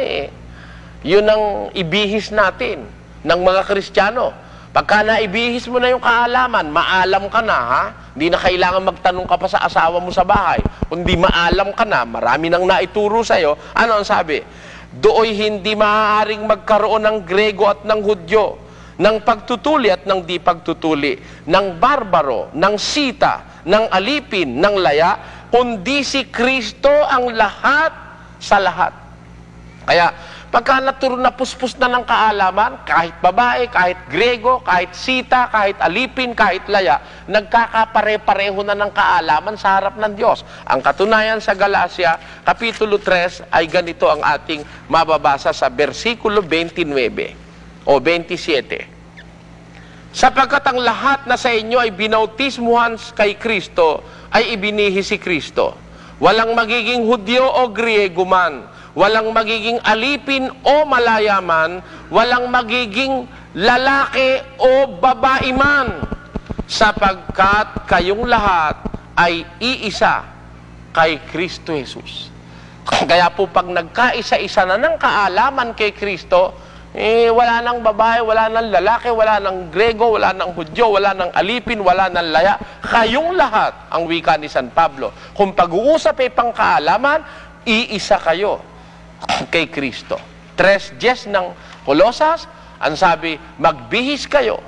yun ang ibihis natin ng mga Kristiyano. Pagka naibihis mo na yung kaalaman, maalam ka na, ha? Hindi na kailangan magtanong ka pa sa asawa mo sa bahay. Kundi maalam ka na, marami nang naituro sa'yo. Ano ang sabi? Dooy hindi maaaring magkaroon ng Grego at ng Hudyo, ng pagtutuli at ng di pagtutuli, ng barbaro, ng sita, ng alipin, ng laya, kundi si Kristo ang lahat sa lahat. Kaya, pagka napuspos na ng kaalaman, kahit babae, kahit Grego, kahit sita, kahit alipin, kahit laya, nagkakapare-pareho na ng kaalaman sa harap ng Diyos. Ang katunayan sa Galacia, Kapitulo 3, ay ganito ang ating mababasa sa versikulo 29 o 27. Sapagkat ang lahat na sa inyo ay binautismuhan kay Kristo, ay ibinihi si Kristo. Walang magiging Hudyo o Griego man, walang magiging alipin o malayaman, walang magiging lalaki o babae man, sapagkat kayong lahat ay iisa kay Kristo Jesus. Kaya po pag nagkaisa-isa na ng kaalaman kay Kristo, wala nang babae, wala nang lalaki, wala nang Grego, wala nang Hudyo, wala nang alipin, wala nang laya. Kayong lahat, ang wika ni San Pablo. Kung pag-uusap ay pangkaalaman, iisa kayo kay Kristo. 3:10 ng Kolosas, ang sabi, magbihis kayo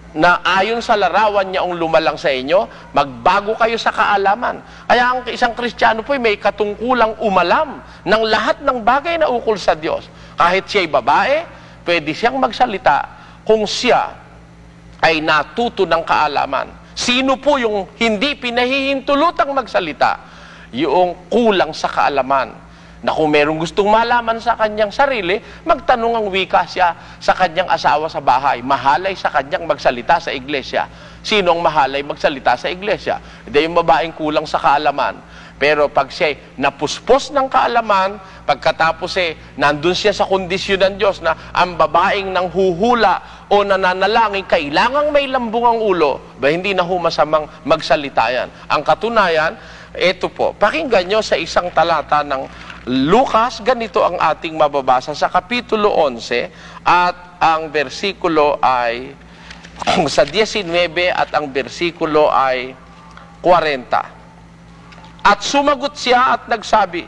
na ayon sa larawan niya ang lumalang sa inyo, magbago kayo sa kaalaman. Kaya ang isang Kristiyano po may katungkulang umalam ng lahat ng bagay na ukol sa Diyos. Kahit siya'y babae, pwede siyang magsalita kung siya ay natuto ng kaalaman. Sino po yung hindi pinahihintulutang magsalita? Yung kulang sa kaalaman. Na kung merong gustong malaman sa kanyang sarili, magtanong ang wika siya sa kanyang asawa sa bahay. Mahalay sa kanyang magsalita sa iglesia. Sino ang mahalay magsalita sa iglesia? Hindi yung babaeng kulang sa kaalaman. Pero pag siya napuspos ng kaalaman, pagkatapos nandun siya sa kondisyon ng Diyos na ang babaeng nanghuhula o nananalangin, kailangang may lambong ang ulo, hindi na humasamang magsalita yan. Ang katunayan, ito po, pakinggan nyo sa isang talata ng Lucas, ganito ang ating mababasa sa Kapitulo 11 at ang versikulo ay sa 19 at ang versikulo ay 40. At sumagot siya at nagsabi,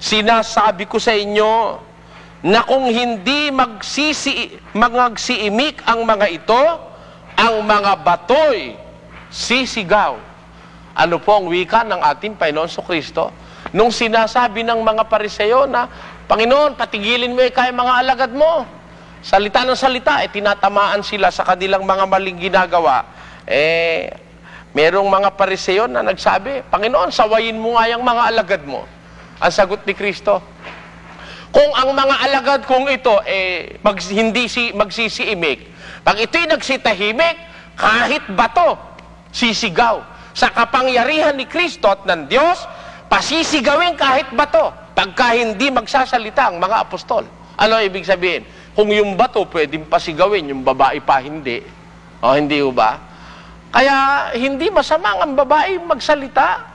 sinasabi ko sa inyo na kung hindi magsiimik ang mga ito, ang mga batoy sisigaw. Ano po ang wika ng ating Panginoon Kristo? Nung sinasabi ng mga Pariseo na, Panginoon, patigilin mo kaya mga alagad mo. Salita ng salita, tinatamaan sila sa kanilang mga maling ginagawa. Merong mga Pariseo na nagsabi, Panginoon, sawayin mo nga yung mga alagad mo. Ang sagot ni Kristo, kung ang mga alagad kong ito hindi magsisiimik, pag ito'y nagsitahimik, kahit bato, sisigaw. Sa kapangyarihan ni Kristo at ng Diyos, pasisigawin kahit bato pagka hindi magsasalita ang mga apostol. Ano ibig sabihin? Kung yung bato pwedeng pasigawin, yung babae pa hindi. O hindi ba? Kaya hindi masama ang babae magsalita.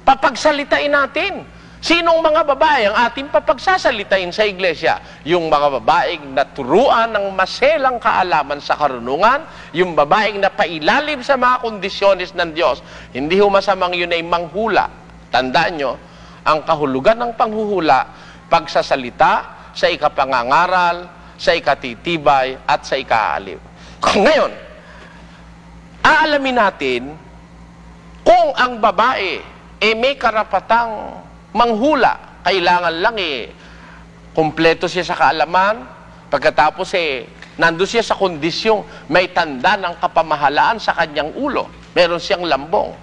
Papagsalitain natin. Sinong mga babae ang ating papagsasalitain sa iglesia? Yung mga babaeng naturuan ng maselang kaalaman sa karunungan, yung babaeng napailalim sa mga kondisyones ng Diyos. Hindi masamang yun ay manghula. Tandaan nyo, ang kahulugan ng panghuhula, pagsasalita sa ikapangangaral, sa ikatitibay, at sa ikaaaliw. Ngayon, aalamin natin kung ang babae may karapatang manghula, kailangan lang kumpleto siya sa kaalaman, pagkatapos nandun siya sa kondisyong may tanda ng kapamahalaan sa kanyang ulo. Meron siyang lambong.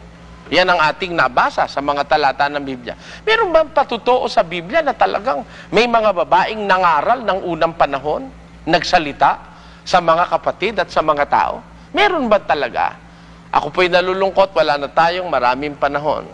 Yan ang ating nabasa sa mga talata ng Biblia. Meron bang patotoo sa Biblia na talagang may mga babaeng nangaral ng unang panahon, nagsalita sa mga kapatid at sa mga tao? Meron ba talaga? Ako po'y nalulungkot, wala na tayong maraming panahon.